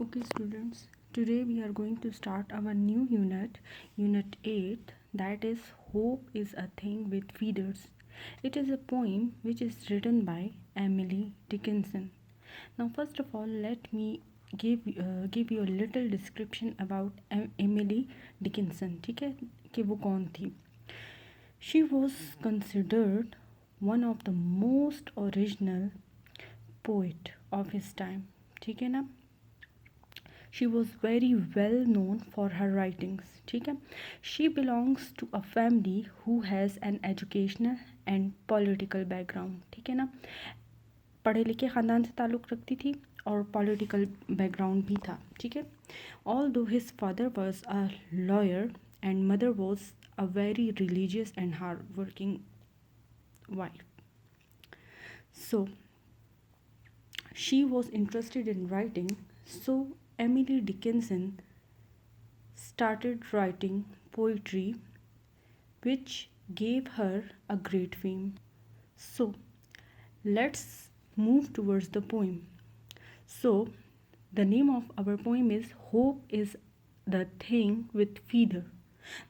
Okay, students, today we are going to start our new unit, Unit 8, that is Hope is a Thing with Feeders. It is a poem which is written by Emily Dickinson. Now, first of all, let me give you a little description about Emily Dickinson. ठीक है कि वो कौन थी. She was considered one of the most original poet of his time. ठीक है ना. She was very well known for her writings. ठीक है. She belongs to a family who has an educational and political background. ठीक है ना. पढ़े लिखे ख़ानदान से ताल्लुक़ रखती थी और पॉलिटिकल बैकग्राउंड भी था. ठीक है. Although his father was a lawyer and mother was a very religious and hard-working wife. So she was interested in writing, so Emily Dickinson started writing poetry, which gave her a great fame. So let's move towards the poem. So the name of our poem is Hope is the Thing with Feeder.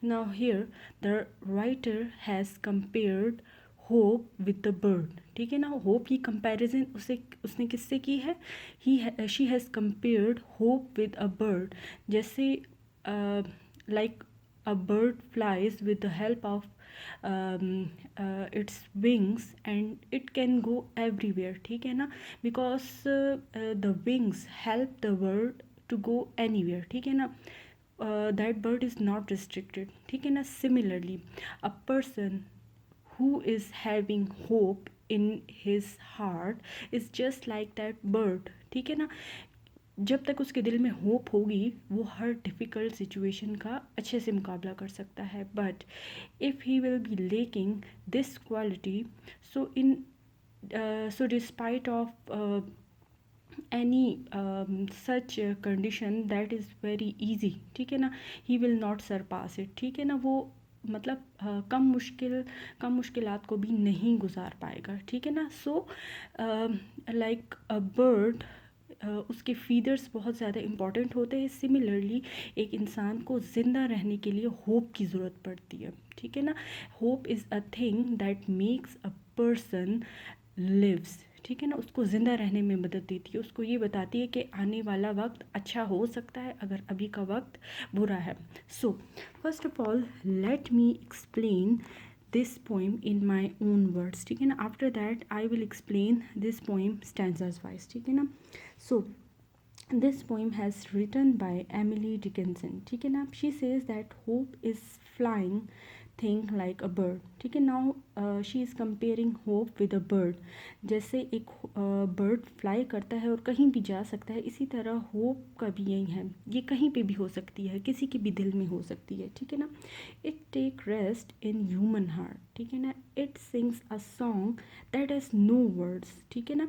Now here the writer has compared hope with the bird. ठीक है ना. Hope की comparison उसने किससे की है. She has compared hope with a bird. जैसे like a bird flies with the help of its wings and it can go everywhere. ठीक है ना. because the wings help the bird to go anywhere. ठीक है ना. that bird is not restricted. ठीक है ना. Similarly, a person who is having hope in his heart is just like that bird. ठीक है ना. जब तक उसके दिल में होप होगी वो हर डिफ़िकल्ट सिचुएशन का अच्छे से मुकाबला कर सकता है. But if he will be lacking this quality, so despite of any such condition that is very easy. ठीक है ना. he will not surpass it. ठीक है ना. वो मतलब कम मुश्किलात को भी नहीं गुजार पाएगा. ठीक है ना. सो लाइक अ बर्ड, उसके फीदर्स बहुत ज़्यादा इम्पॉर्टेंट होते हैं. सिमिलरली एक इंसान को ज़िंदा रहने के लिए होप की ज़रूरत पड़ती है. ठीक है ना. Hope is a thing that makes a person lives. ठीक है ना. उसको ज़िंदा रहने में मदद देती है. उसको ये बताती है कि आने वाला वक्त अच्छा हो सकता है अगर अभी का वक्त बुरा है. So first of all let me explain this poem in my own words. ठीक है ना. after that I will explain this poem stanzas wise. ठीक है ना. so this poem has written by Emily Dickinson. ठीक है ना. she says that hope is flying thing like a bird. ठीक है. now she is comparing hope with a bird. जैसे एक बर्ड फ्लाई करता है और कहीं भी जा सकता है, इसी तरह होप का भी यही है. ये कहीं पे भी हो सकती है, किसी के भी दिल में हो सकती है. ठीक है ना. It take rest in human heart. ठीक है ना. It sings a song that has no words. ठीक है ना.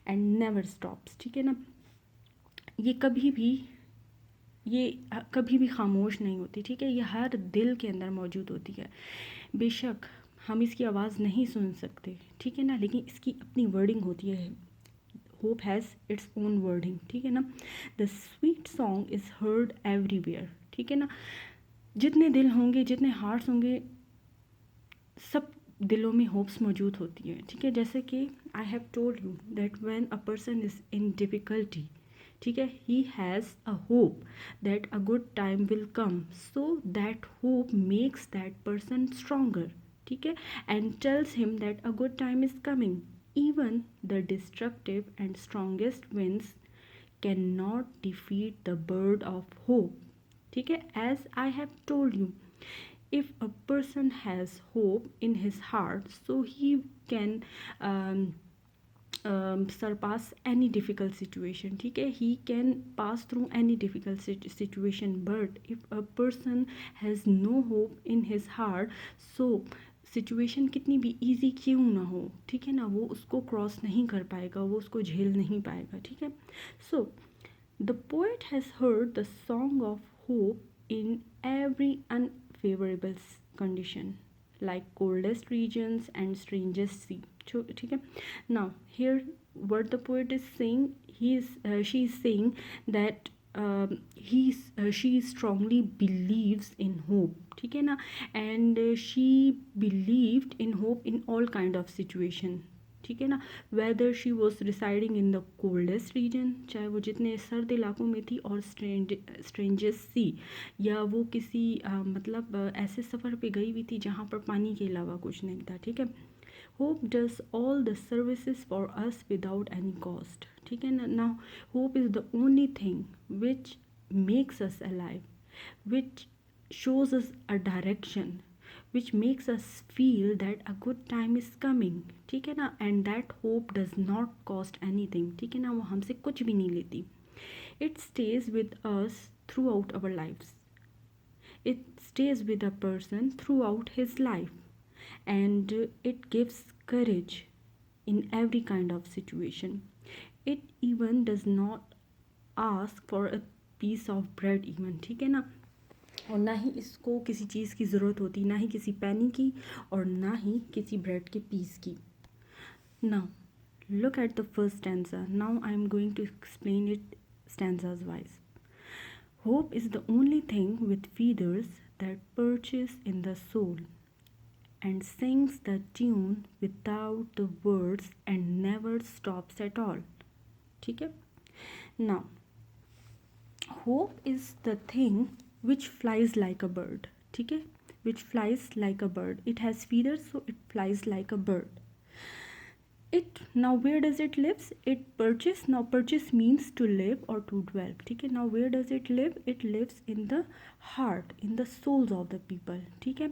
And never stops. ठीक है ना. ये कभी भी खामोश नहीं होती. ठीक है. ये हर दिल के अंदर मौजूद होती है. बेशक हम इसकी आवाज़ नहीं सुन सकते. ठीक है ना. लेकिन इसकी अपनी वर्डिंग होती है. Hope has its own wording. ठीक है ना. The sweet song is heard everywhere. ठीक है ना. जितने दिल होंगे, जितने हार्ट्स होंगे, सब दिलों में होप्स मौजूद होती हैं. ठीक है. जैसे कि I have told you that when a person is in difficulty, ठीक है, he has a hope that a good time will come. So that hope makes that person stronger. ठीक है. And tells him that a good time is coming. even the destructive and strongest winds cannot defeat the bird of hope. ठीक है. as I have told you, if a person has hope in his heart, so he can surpass any difficult situation. ठीक है. he can pass through any difficult situation. but if a person has no hope in his heart, so situation कितनी भी easy क्यों ना हो, ठीक है ना, वो उसको क्रॉस नहीं कर पाएगा, वो उसको झेल नहीं पाएगा. ठीक है. So the poet has heard the song of hope in every unfavourable condition like coldest regions and strangest sea. ठीक है. now here what the poet is saying, she is saying that she strongly believes in hope, ठीक है ना, and she believed in hope in all kind of situation, ठीक है ना, whether she was residing in the coldest region, चाहे वो जितने सर्द इलाकों में थी, और strangest sea, या वो किसी मतलब ऐसे सफ़र पे गई हुई थी जहाँ पर पानी के अलावा कुछ नहीं था, ठीक है. Hope does all the services for us without any cost, ठीक है ना. Now hope is the only thing which makes us alive, which shows us a direction, which makes us feel that a good time is coming, ठीक है ना. And that hope does not cost anything, ठीक है ना, वो हमसे कुछ भी नहीं लेती. It stays with us throughout our lives. It stays with a person throughout his life, and it gives courage in every kind of situation. It even does not ask for a piece of bread even, ठीक है ना, और ना ही इसको किसी चीज़ की ज़रूरत होती, ना ही किसी पैनी की, और ना ही किसी ब्रेड के पीस की. Now look at the first stanza. Now I am going to explain it stanzas wise. Hope is the only thing with feathers that perches in the soul, and sings the tune without the words and never stops at all, ठीक है. Now hope is the thing which flies like a bird, ठीक है, which flies like a bird. It has feathers, so it flies like a bird. It, now where does it lives? It perches. Now perches means to live or to dwell, ठीक है. Now where does it live? It lives in the heart, in the souls of the people, ठीक है.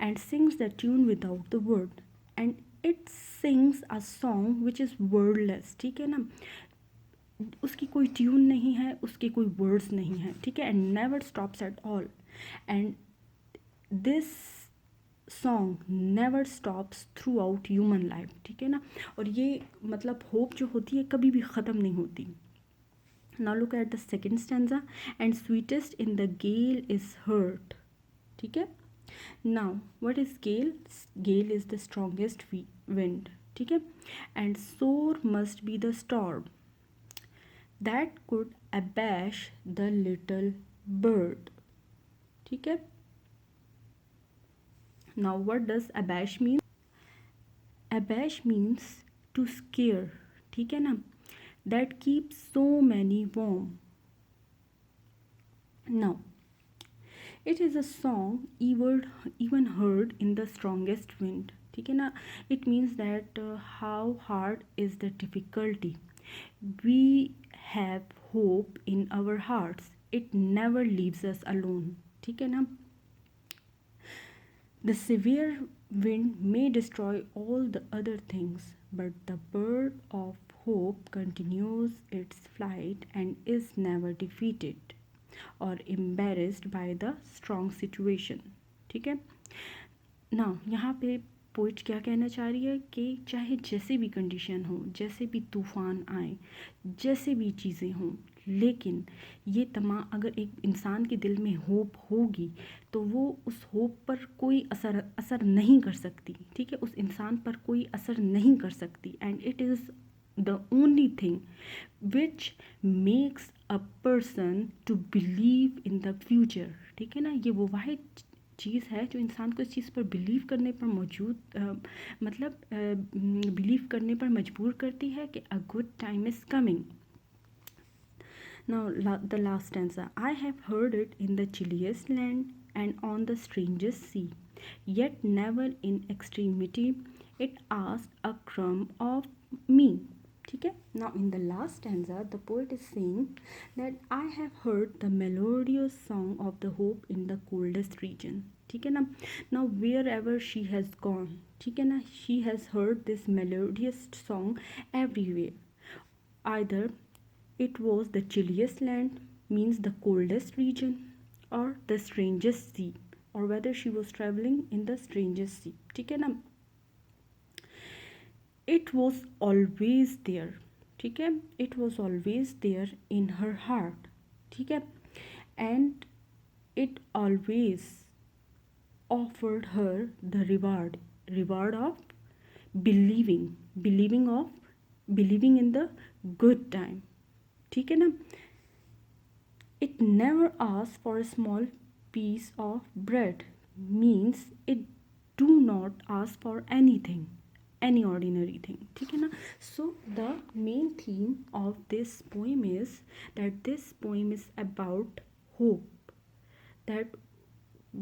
And sings the tune without the word, and it sings a song which is wordless, ठीक है ना, उसकी कोई tune नहीं है, उसके कोई वर्ड्स नहीं है, ठीक है. And never stops at all, and this song never stops through out human life, ठीक है ना. और ये मतलब होप जो होती है कभी भी ख़त्म नहीं होती. Now look at the second stanza. And sweetest in the gale is heard, ठीक है. Now what is gale? Gale is the strongest wind, ठीक है. And sore must be the storm that could abash the little bird, ठीक है. Now what does abash mean? Abash means to scare, ठीक है ना, that keeps so many warm. Now it is a song even heard in the strongest wind, ठीक है ना. It means that how hard is the difficulty, we have hope in our hearts. It never leaves us alone, ठीक है ना. The severe wind may destroy all the other things, but the bird of hope continues its flight and is never defeated or embarrassed by the strong situation, ठीक है. ना यहाँ पे poet क्या कहना चाह रही है कि चाहे जैसे भी कंडीशन हो, जैसे भी तूफ़ान आए, जैसे भी चीज़ें हों, लेकिन ये तमाम अगर एक इंसान के दिल में होप होगी तो वो उस होप पर कोई असर नहीं कर सकती, ठीक है, उस इंसान पर कोई असर नहीं कर सकती. And it is the only thing which makes a person to believe in the future, ठीक है ना. ये वो वाहिद चीज़ है जो इंसान को इस चीज़ पर बिलीव करने पर बिलीव करने पर मजबूर करती है कि a good time is coming. Now the lasst stanza. I have heard it in the chilliest land and on the strangest sea, yet never in extremity it asked a crumb of me, ठीक है. Now in the last stanza the poet is saying that I have heard the melodious song of the hope in the coldest region, ठीक है ना. Now wherever she has gone, ठीक है ना, she has heard this melodious song everywhere. Either it was the chilliest land, means the coldest region, or the strangest sea, or whether she was traveling in the strangest sea, ठीक है ना. It was always there, ठीक है. It was always there in her heart, ठीक है. And it always offered her the reward of believing in the good time, ठीक है ना. It never asks for a small piece of bread, means it do not ask for anything, any ordinary thing. ठीक है ना? So the main theme of this poem is that this poem is about hope, that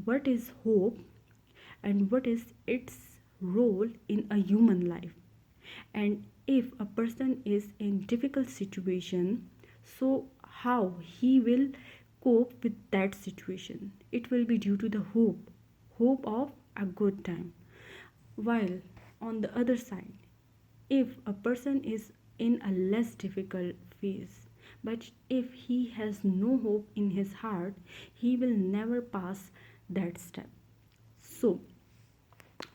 what is hope and what is its role in a human life, and if a person is in difficult situation, so how he will cope with that situation. It will be due to the hope of a good time. While on the other side, if a person is in a less difficult phase, but if he has no hope in his heart, he will never pass that step. So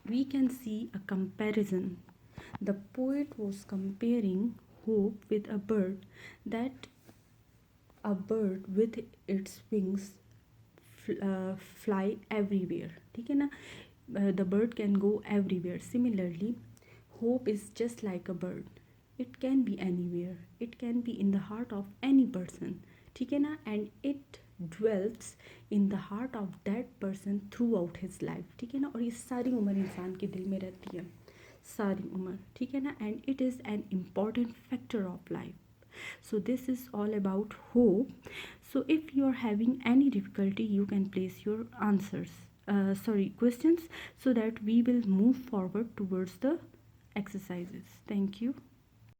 we can see a comparison. The poet was comparing hope with a bird, that a bird with its wings fly everywhere. ठीक है ना? The bird can go everywhere. Similarly, hope is just like a bird. It can be anywhere. It can be in the heart of any person. ठीक है ना? And it dwells in the heart of that person throughout his life. ठीक है ना? और ये सारी उम्र इंसान के दिल में रहती है, सारी उम्र. ठीक है ना? And it is an important factor of life. So this is all about hope. So if you are having any difficulty, you can place your answers, questions, so that we will move forward towards the exercises. Thank you.